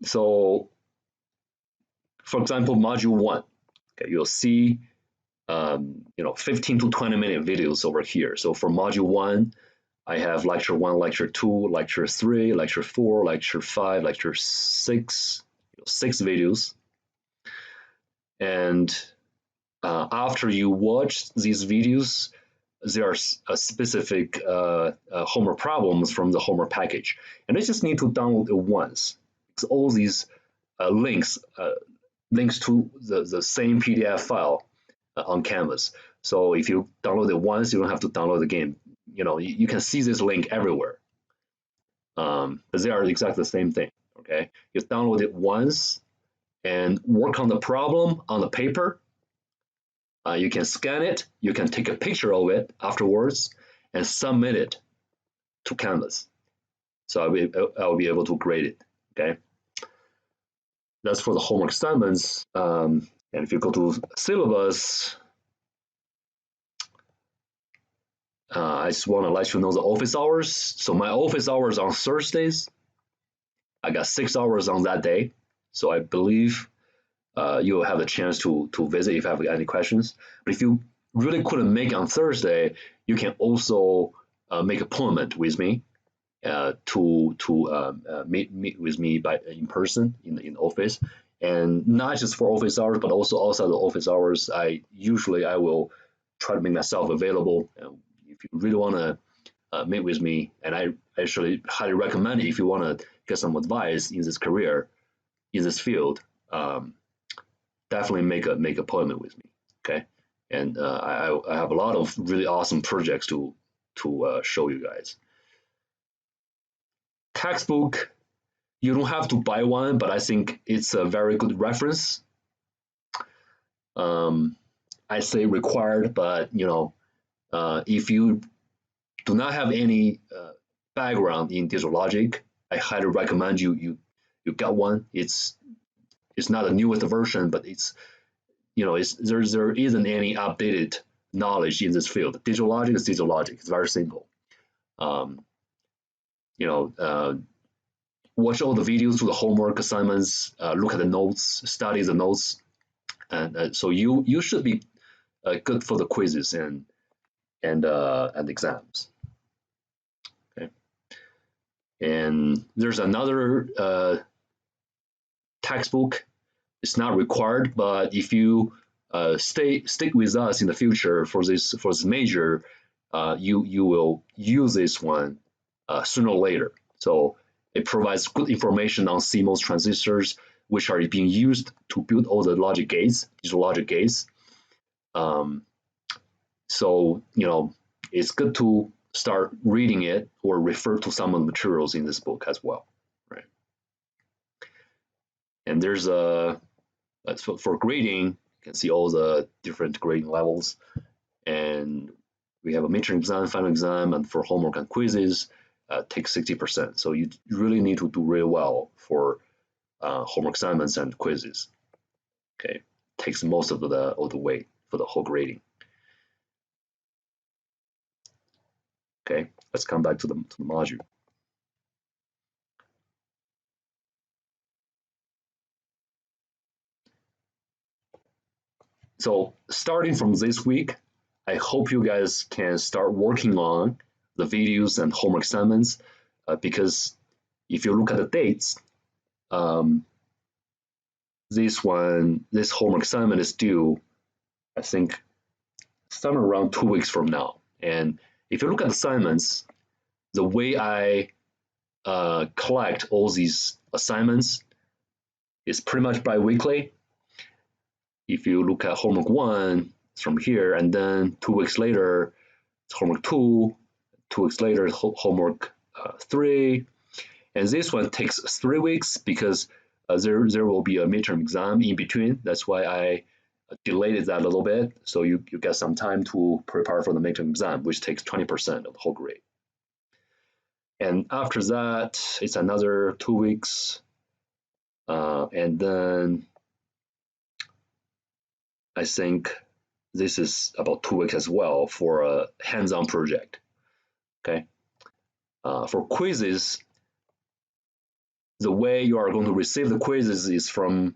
So, for example, module 1, okay, you'll see 15 to 20-minute videos over here. So for module 1, I have lecture 1, lecture 2, lecture 3, lecture 4, lecture 5, lecture 6, 6 videos. And after you watch these videos, there are specific homework problems from the homework package. And I just need to download it once. It's all these links to the same PDF file on Canvas. So if you download it once, you don't have to download again. You can see this link everywhere. But they are exactly the same thing. Okay, you download it once and work on the problem on the paper. You can scan it, you can take a picture of it afterwards and submit it to Canvas. So I'll be able to grade it. Okay, that's for the homework assignments. And if you go to syllabus, I just want to let you know the office hours. So my office hours on Thursdays, I got 6 hours on that day. So I believe you'll have a chance to visit if you have any questions. But if you really couldn't make it on Thursday, you can also make an appointment with me to meet with me in person in the office, and not just for office hours, but also outside the office hours. I will try to make myself available. If you really want to meet with me, and I actually highly recommend it if you want to get some advice in this career, in this field. Definitely make an appointment with me. Okay, and I have a lot of really awesome projects to show you guys. Textbook, you don't have to buy one, but I think it's a very good reference. I say required, but if you do not have any background in digital logic, I highly recommend you get one. It's not the newest version, but there isn't any updated knowledge in this field. Digital logic is digital logic. It's very simple. Watch all the videos, do the homework assignments, look at the notes, study the notes, and so you should be good for the quizzes and exams. Okay, and there's another textbook. It's not required, but if you stick with us in the future for this major, you will use this one sooner or later. So it provides good information on CMOS transistors, which are being used to build all the logic gates, digital logic gates. So it's good to start reading it or refer to some of the materials in this book as well, right? And there's for grading, you can see all the different grading levels, and we have a midterm exam, final exam, and for homework and quizzes, take 60%. So you really need to do really well for homework assignments and quizzes. Okay, takes most of the weight for the whole grading. Okay, let's come back to the module. So starting from this week, I hope you guys can start working on the videos and homework assignments because if you look at the dates, this homework assignment is due, I think, somewhere around 2 weeks from now. And if you look at the assignments, the way I collect all these assignments is pretty much bi-weekly. If you look at homework 1, it's from here, and then 2 weeks later, it's homework 2, 2 weeks later, homework 3, and this one takes 3 weeks because there will be a midterm exam in between. That's why I delayed that a little bit, so you get some time to prepare for the midterm exam, which takes 20% of the whole grade. And after that, it's another 2 weeks, and then I think this is about 2 weeks as well for a hands-on project. Okay. For quizzes, the way you are going to receive the quizzes is from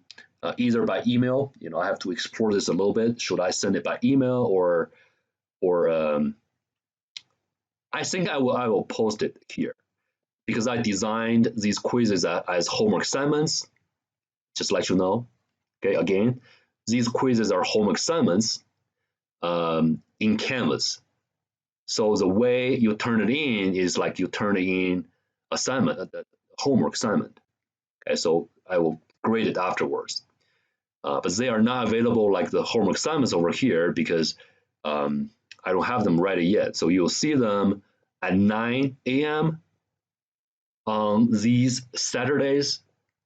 either by email. I have to explore this a little bit. Should I send it by email or I think I will post it here because I designed these quizzes as homework assignments. Just let you know. Okay, again, these quizzes are homework assignments in Canvas. So the way you turn it in is like you turn in assignment, homework assignment. Okay, so I will grade it afterwards. But they are not available like the homework assignments over here because I don't have them ready yet. So you'll see them at 9 a.m. on these Saturdays.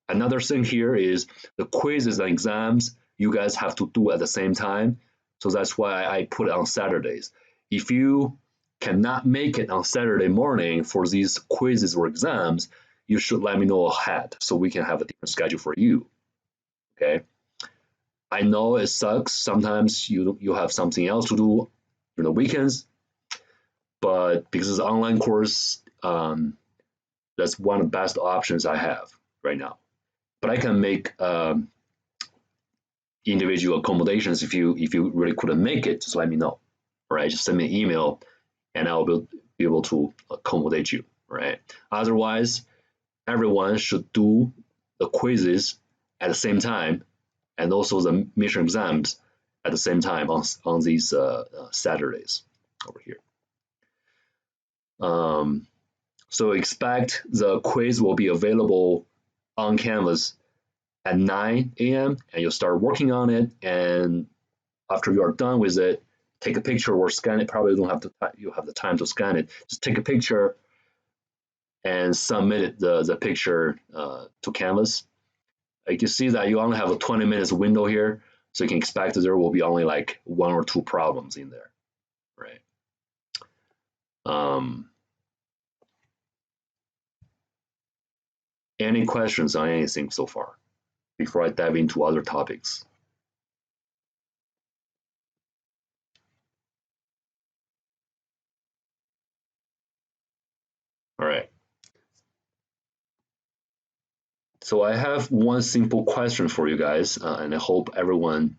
Another thing here is the quizzes and exams you guys have to do at the same time. So that's why I put it on Saturdays. If you cannot make it on Saturday morning for these quizzes or exams, you should let me know ahead so we can have a different schedule for you. Okay. I know it sucks. Sometimes you have something else to do during the weekends, but because it's an online course, that's one of the best options I have right now. But I can make individual accommodations if you really couldn't make it. Just let me know. All right, just send me an email, and I'll be able to accommodate you. Right. Otherwise, everyone should do the quizzes at the same time, and also the mission exams at the same time on these Saturdays over here. So expect the quiz will be available on Canvas at 9 a.m. and you'll start working on it. And after you are done with it, take a picture or scan it. Probably don't have to. You have the time to scan it. Just take a picture and submit it, the picture to Canvas. You can see that you only have a 20 minutes window here, so you can expect that there will be only like 1 or 2 problems in there, right? Any questions on anything so far before I dive into other topics? All right. So I have one simple question for you guys, and I hope everyone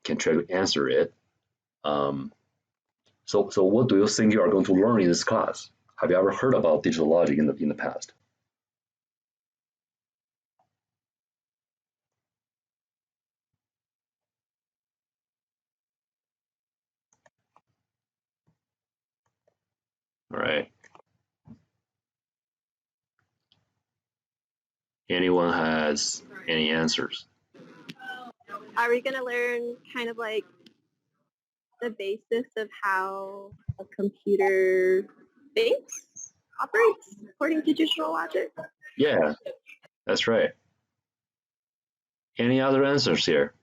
can try to answer it. So what do you think you are going to learn in this class? Have you ever heard about digital logic in the past? All right. Anyone has any answers? Are we going to learn kind of like the basis of how a computer thinks, operates according to digital logic? Yeah, that's right. Any other answers here?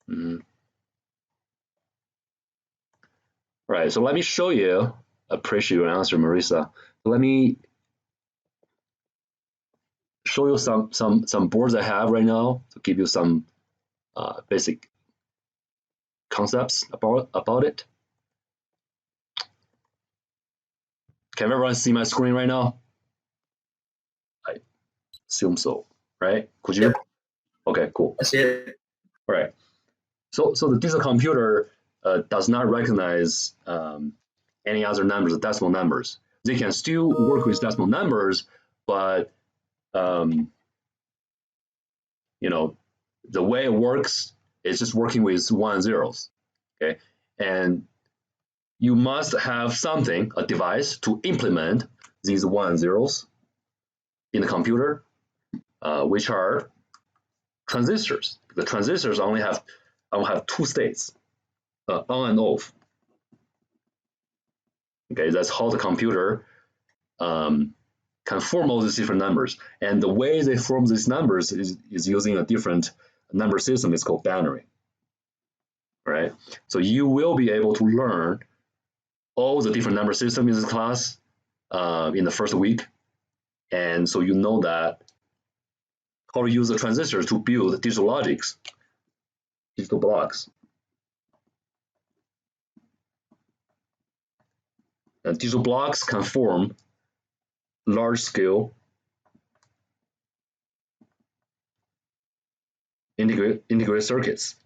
Mm-hmm. Right, so let me show you. Appreciate your answer, Marisa. Let me show you some boards I have right now to give you some basic concepts about it. Can everyone see my screen right now? I assume so, right? Could you? Yep. Okay, cool. I see it. All right. So the digital computer does not recognize any other numbers, decimal numbers. They can still work with decimal numbers, but the way it works is just working with 1 and zeros. Okay, and you must have something, a device, to implement these 1 and zeros in the computer, which are transistors. The transistors only have 2 states, on and off. Okay, that's how the computer can form all these different numbers. And the way they form these numbers is using a different number system. It's called binary. Right? So you will be able to learn all the different number systems in this class in the first week. And so you know that how to use the transistors to build digital logics, digital blocks. And digital blocks can form large-scale integrated circuits.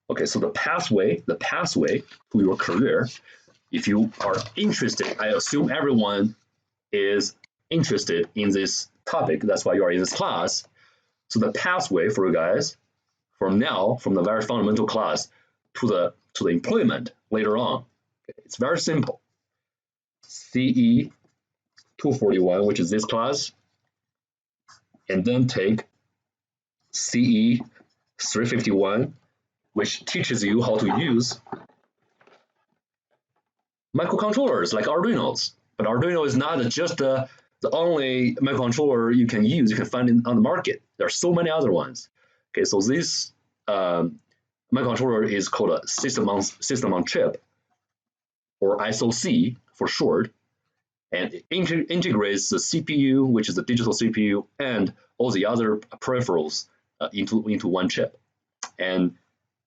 Okay, so the pathway to your career, if you are interested, I assume everyone is interested in this topic. That's why you are in this class. So the pathway for you guys from the very fundamental class to the employment later on, it's very simple. CE241, which is this class, and then take CE351, which teaches you how to use microcontrollers like Arduinos. But Arduino is not just the only microcontroller you can use, you can find on the market. There are so many other ones. Okay, so this microcontroller is called a system on chip, or SoC for short, and it integrates the CPU, which is the digital CPU, and all the other peripherals into one chip. And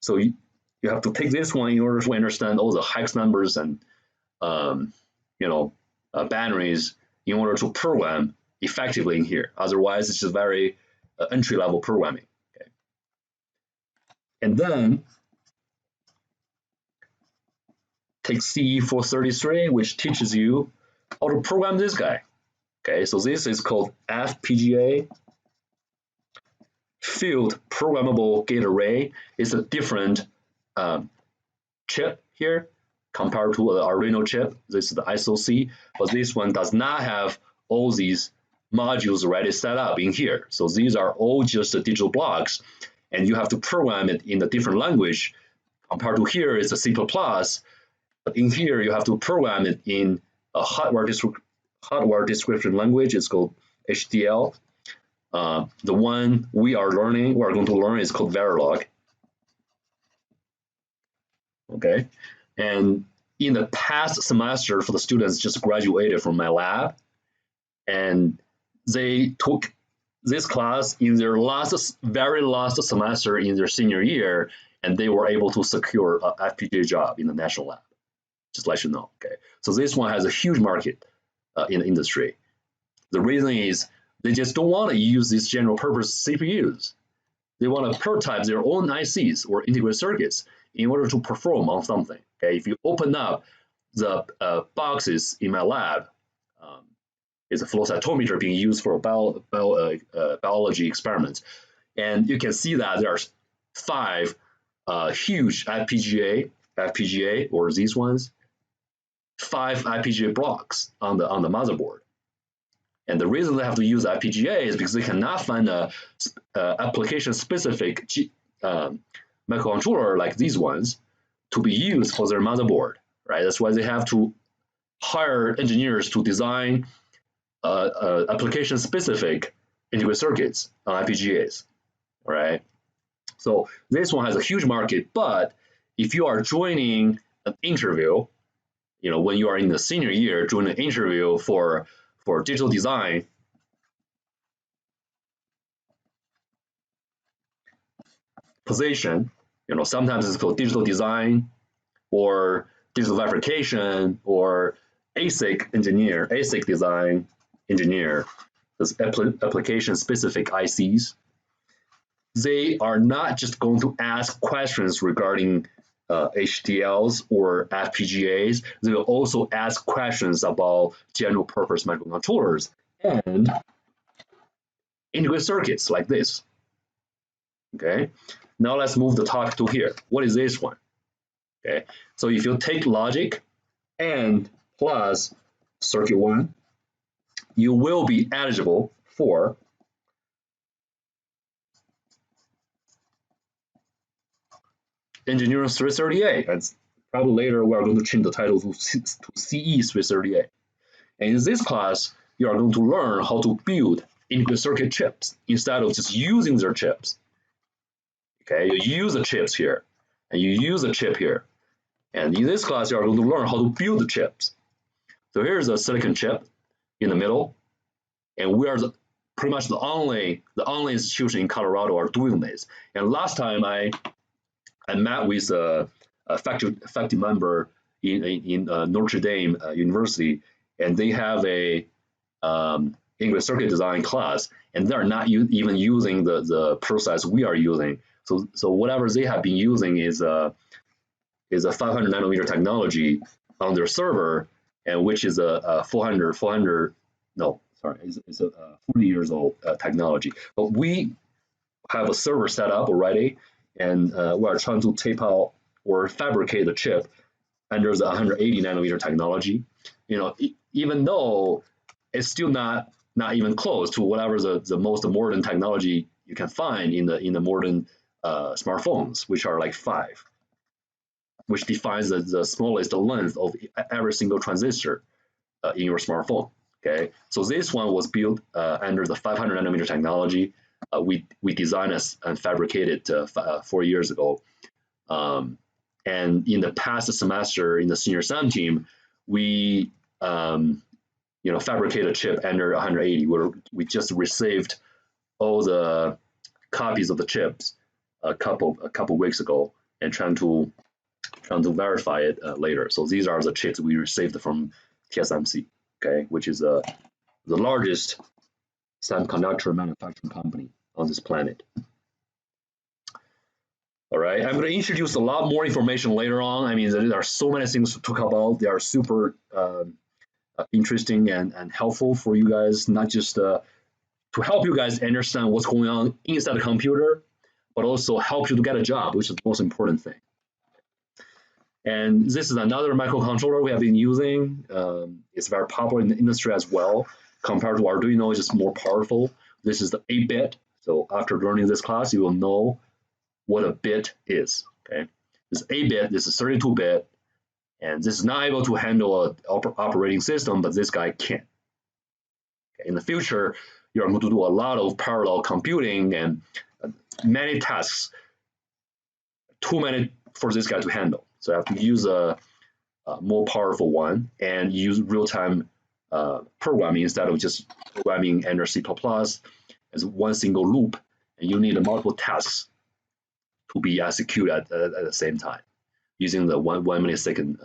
so you have to take this one in order to understand all the hex numbers and binaries in order to program effectively in here. Otherwise, it's just very entry-level programming. Okay. And then take CE433, which teaches you how to program this guy. Okay, so this is called FPGA, Field Programmable Gate Array. It's a different chip here compared to the Arduino chip. This is the SoC, but this one does not have all these modules already set up in here. So these are all just the digital blocks, and you have to program it in a different language. Compared to here, it's a C++, but in here you have to program it in a hardware description language. It's called HDL. The one we are going to learn is called Verilog. Okay, and in the past semester for the students just graduated from my lab, and they took this class in their very last semester in their senior year, and they were able to secure an FPGA job in the national lab. Just let you know. Okay, so this one has a huge market in the industry. The reason is they just don't want to use these general purpose CPUs. They want to prototype their own ICs or integrated circuits in order to perform on something. Okay, if you open up the boxes in my lab, it's a flow cytometer being used for biology experiments, and you can see that there are 5 huge FPGA or these ones, 5 FPGA blocks on the motherboard. And the reason they have to use FPGA is because they cannot find a application-specific microcontroller like these ones to be used for their motherboard, right? That's why they have to hire engineers to design application-specific integrated circuits on FPGAs, right? So this one has a huge market, but if you are joining an interview, when you are in the senior year, join an interview for digital design, position, sometimes it's called digital design or digital verification or ASIC design engineer, those application-specific ICs. They are not just going to ask questions regarding HDLs or FPGAs. They will also ask questions about general purpose microcontrollers and integrated circuits like this. Okay, now let's move the talk to here. What is this one? Okay, so if you take logic and plus circuit 1, you will be eligible for Engineering 338. And probably later we are going to change the title to CE338. And in this class, you are going to learn how to build integrated circuit chips instead of just using their chips. Okay, you use the chips here, and you use the chip here. And in this class, you are going to learn how to build the chips. So here's a silicon chip in the middle, and we are pretty much the only institution in Colorado are doing this. And last time I met with a faculty member in Notre Dame University, and they have a English circuit design class, and they're not even using the process we are using. So whatever they have been using is a 500 nanometer technology on their server, and which is a 400 no, sorry, it's a 40 years old technology. But we have a server set up already, and we are trying to tape out or fabricate the chip under the 180 nanometer technology. Even though it's still not even close to whatever the most modern technology you can find in the modern smartphones, which are like 5, which defines the smallest length of every single transistor in your smartphone. Okay, so this one was built under the 500 nanometer technology. We designed and fabricated 4 years ago. And in the past semester in the senior SAM team, we fabricated a chip under 180, where we just received all the copies of the chips a couple weeks ago, and trying to verify it later. So these are the chips we received from TSMC, okay, which is the largest semiconductor manufacturing company on this planet. All right, I'm going to introduce a lot more information later on. I mean, there are so many things to talk about. They are super interesting and helpful for you guys, not just to help you guys understand what's going on inside the computer, but also help you to get a job, which is the most important thing. And this is another microcontroller we have been using. It's very popular in the industry as well. Compared to Arduino, it's just more powerful. This is the 8-bit. So after learning this class, you will know what a bit is. Okay, this 8-bit, this is 32-bit, and this is not able to handle an operating system, but this guy can. Okay, in the future, you're going to do a lot of parallel computing and many tasks, too many for this guy to handle. So I have to use a more powerful one and use real-time programming instead of just programming under C++ as one single loop, and you need multiple tasks to be executed at the same time using the one millisecond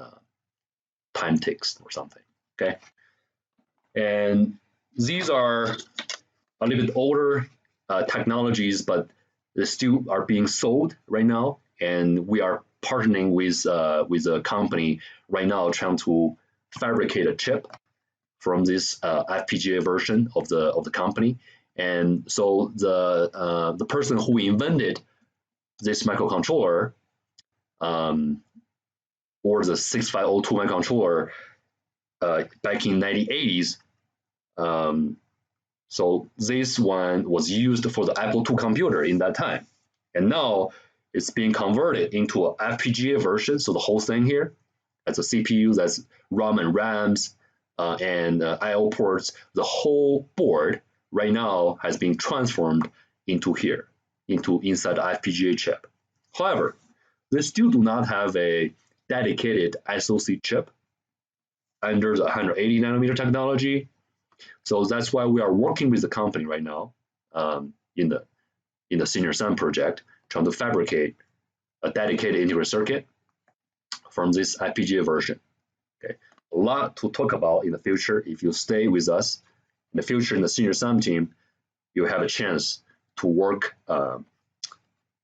time ticks or something. Okay, and these are a little bit older technologies, but they still are being sold right now, and we are partnering with a company right now trying to fabricate a chip from this FPGA version of the company. And so the person who invented this microcontroller, or the 6502 microcontroller back in 1980s, so this one was used for the Apple II computer in that time. And now it's being converted into an FPGA version. So the whole thing here, that's a CPU, that's ROM and RAMs, and I/O ports. The whole board right now has been transformed into here, inside the FPGA chip. However, they still do not have a dedicated SoC chip under the 180 nanometer technology. So that's why we are working with the company right now in the senior SAM project, trying to fabricate a dedicated integrated circuit from this FPGA version. Okay, a lot to talk about in the future. If you stay with us in the future in the senior SAM team, you have a chance to work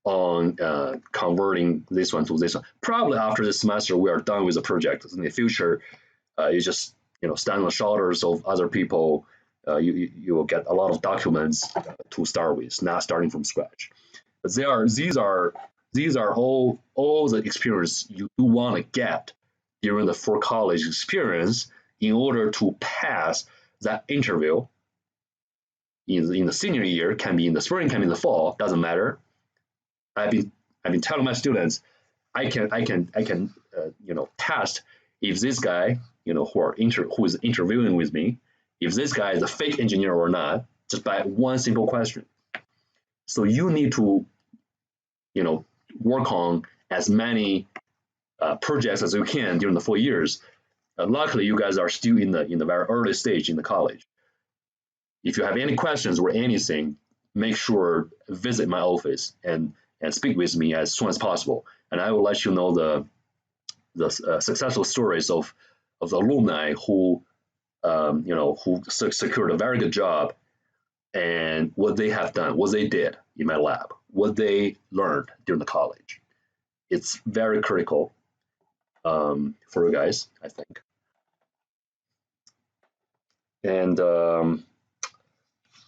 on converting this one to this one. Probably after this semester, we are done with the project. In the future, you just stand on the shoulders of other people. You will get a lot of documents to start with, not starting from scratch. But these are all the experience you do want to get during the for college experience in order to pass that interview in the senior year. Can be in the spring, can be in the fall, doesn't matter. I've been telling my students, I can test if this guy who is interviewing with me, if this guy is a fake engineer or not, just by one simple question. So you need to work on as many projects as you can during the 4 years. Luckily, you guys are still in the very early stage in the college. If you have any questions or anything, make sure visit my office and speak with me as soon as possible. And I will let you know the successful stories of the alumni who who secured a very good job and what they have done, what they did in my lab, what they learned during the college. It's very critical for you guys, I think. And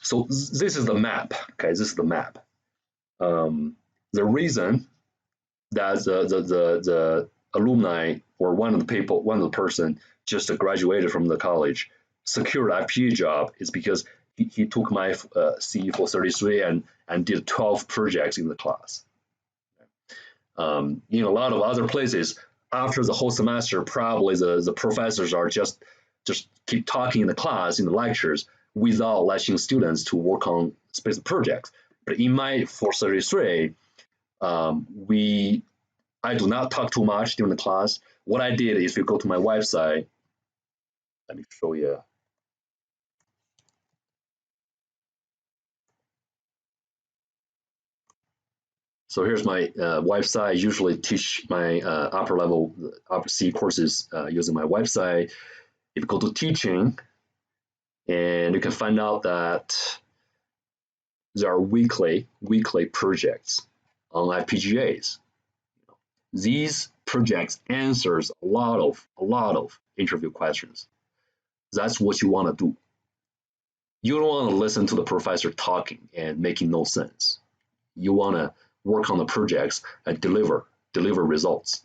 so this is the map. Okay, this is the map. The reason that the alumni or one of the person just graduated from the college secured FPGA job is because he took my CE433 and did 12 projects in the class. In a lot of other places, after the whole semester, probably the professors are just keep talking in the class, in the lectures, without letting students to work on specific projects. But in my 433, I do not talk too much during the class. What I did is, if you go to my website, let me show you. So here's my website. I usually teach my upper level, upper C courses using my website. If you go to teaching, and you can find out that there are weekly projects on FPGAs. These projects answers a lot of interview questions. That's what you want to do. You don't want to listen to the professor talking and making no sense. You want to work on the projects and deliver results.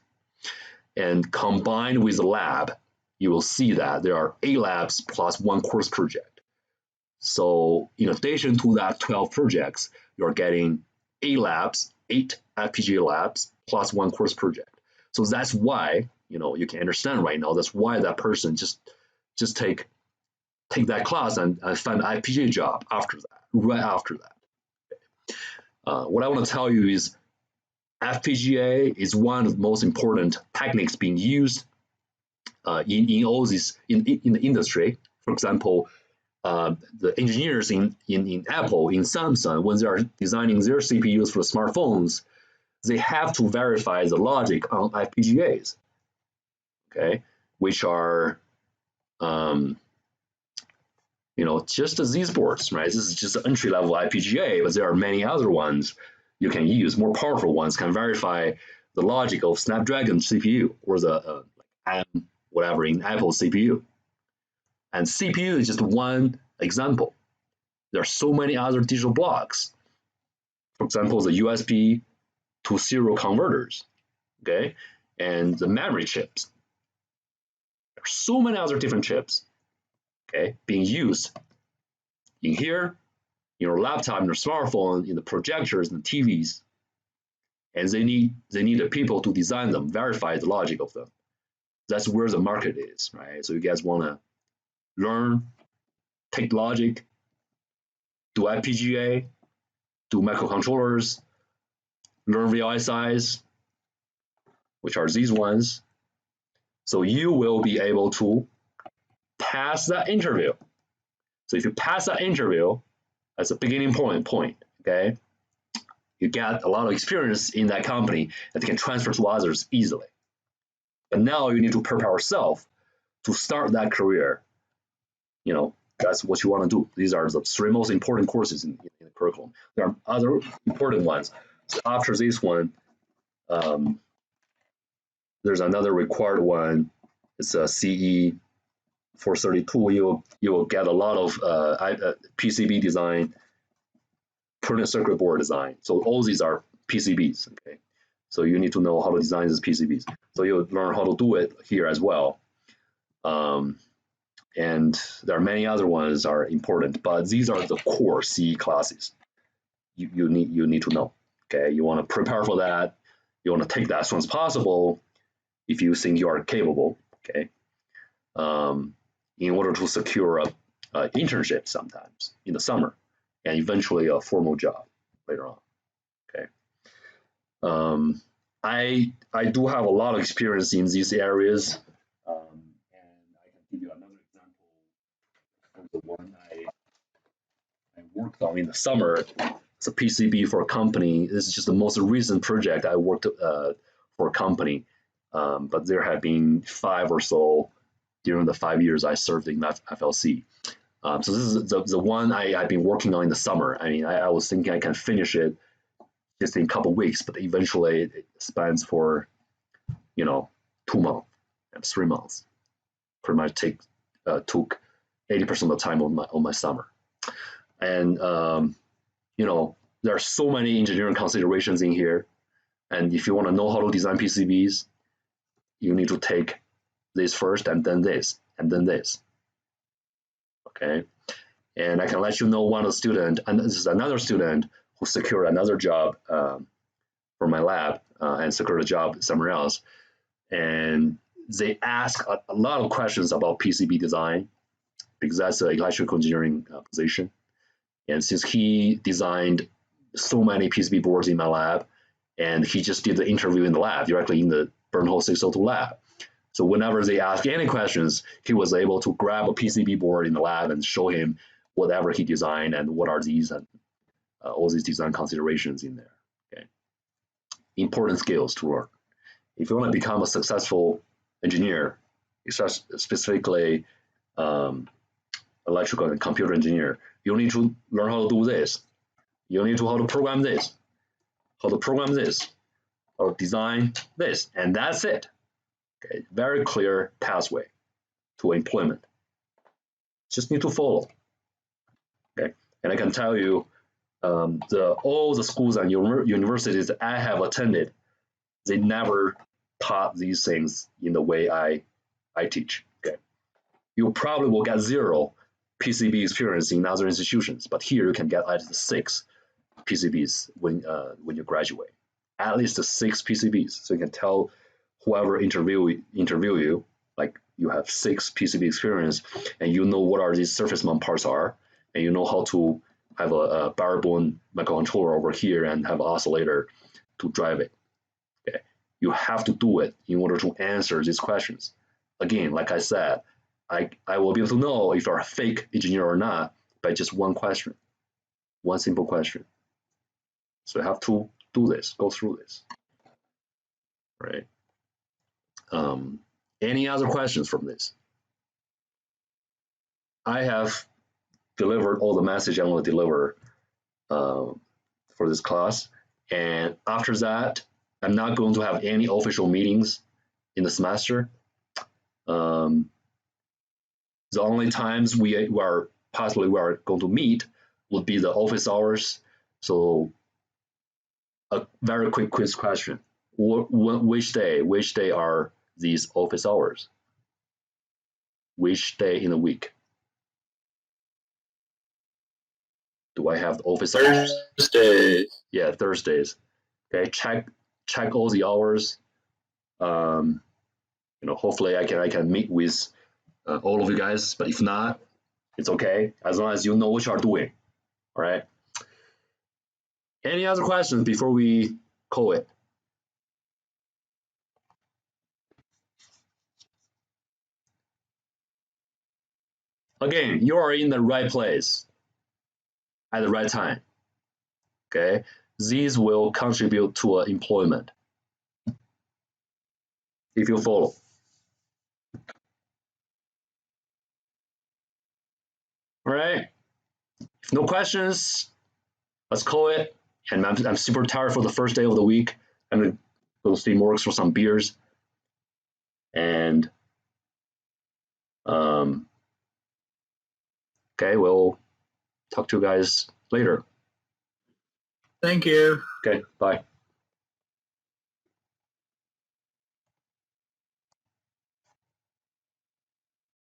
And combined with the lab, you will see that there are 8 labs plus 1 course project. So in addition to that 12 projects, you're getting 8 labs, 8 FPGA labs plus 1 course project. So that's why, you can understand right now, that's why that person just take that class and find an FPGA job after that, right after that. What I want to tell you is FPGA is one of the most important techniques being used in all this in the industry. For example, the engineers in Apple, in Samsung, when they are designing their CPUs for the smartphones, they have to verify the logic on FPGAs, okay, which are just these boards, right? This is just an entry-level FPGA, but there are many other ones you can use. More powerful ones can verify the logic of Snapdragon CPU or the whatever in Apple CPU. And CPU is just one example. There are so many other digital blocks. For example, the USB to serial converters, okay, and the memory chips. There are so many other different chips, okay, being used in here, in your laptop, in your smartphone, in the projectors and the TVs, and they need the people to design them, verify the logic of them. That's where the market is, right? So you guys want to learn, take logic, do FPGA, do microcontrollers, learn VLSIs, which are these ones. So you will be able to pass that interview. So if you pass that interview, that's a beginning point, okay? You get a lot of experience in that company that you can transfer to others easily. But now you need to prepare yourself to start that career. That's what you want to do. These are the 3 most important courses in the curriculum. There are other important ones. So after this one, there's another required one. It's a CE432. You will get a lot of PCB design, printed circuit board design. So all these are PCBs. Okay, so you need to know how to design these PCBs. So you'll learn how to do it here as well. And there are many other ones that are important, but these are the core CE classes you need to know. Okay, you want to prepare for that. You want to take that as soon as possible if you think you are capable. Okay, in order to secure a internship sometimes in the summer, and eventually a formal job later on. Okay. I do have a lot of experience in these areas, and I can give you another example of the one I worked on in the summer. It's a PCB for a company. This is just the most recent project I worked for a company, but there have been 5 or so during the 5 years I served in FLC. So this is the one I've been working on in the summer. I mean, I was thinking I can finish it just in a couple of weeks, but eventually it spans for, 2 months and 3 months. Pretty much took 80% of the time on my summer. And there are so many engineering considerations in here. And if you want to know how to design PCBs, you need to take this first, and then this, and then this. Okay. And I can let you know one of the student, and this is another student who secured another job for my lab and secured a job somewhere else. And they ask a lot of questions about PCB design because that's an electrical engineering position. And since he designed so many PCB boards in my lab, and he just did the interview in the lab, directly in the Burnhole 602 lab. So whenever they ask any questions, he was able to grab a PCB board in the lab and show him whatever he designed and what are these and all these design considerations in there. Okay, important skills to learn. If you want to become a successful engineer, specifically electrical and computer engineer, you need to learn how to do this. You need to how to program this, how to program this, how to design this, and that's it. Okay, very clear pathway to employment. Just need to follow. Okay, and I can tell you, all the schools and universities that I have attended, they never taught these things in the way I teach. Okay, you probably will get 0 PCB experience in other institutions, but here you can get at least 6 PCBs when you graduate, at least 6 PCBs. So you can tell whoever interview you, like you have 6 PCB experience, and you know what are these surface mount parts are, and you know how to have a barebone microcontroller over here and have an oscillator to drive it. Okay, you have to do it in order to answer these questions. Again, like I said, I will be able to know if you're a fake engineer or not by just one question, one simple question. So you have to do this, go through this, right? Any other questions from this? I have delivered all the message I want to deliver for this class. And after that, I'm not going to have any official meetings in the semester. The only times we are going to meet would be the office hours. So a very quick quiz question. Which day are these office hours? Which day in the week? Do I have the office hours? Thursdays. Yeah, Thursdays. Okay, check all the hours. Hopefully I can meet with all of you guys, but if not, it's okay, as long as you know what you are doing. All right. Any other questions before we call it? Again, you are in the right place at the right time. Okay, these will contribute to employment if you follow. All right. If no questions, let's call it. And I'm super tired for the first day of the week. I'm gonna go to Steamworks for some beers. And okay, we'll talk to you guys later. Thank you. Okay, bye.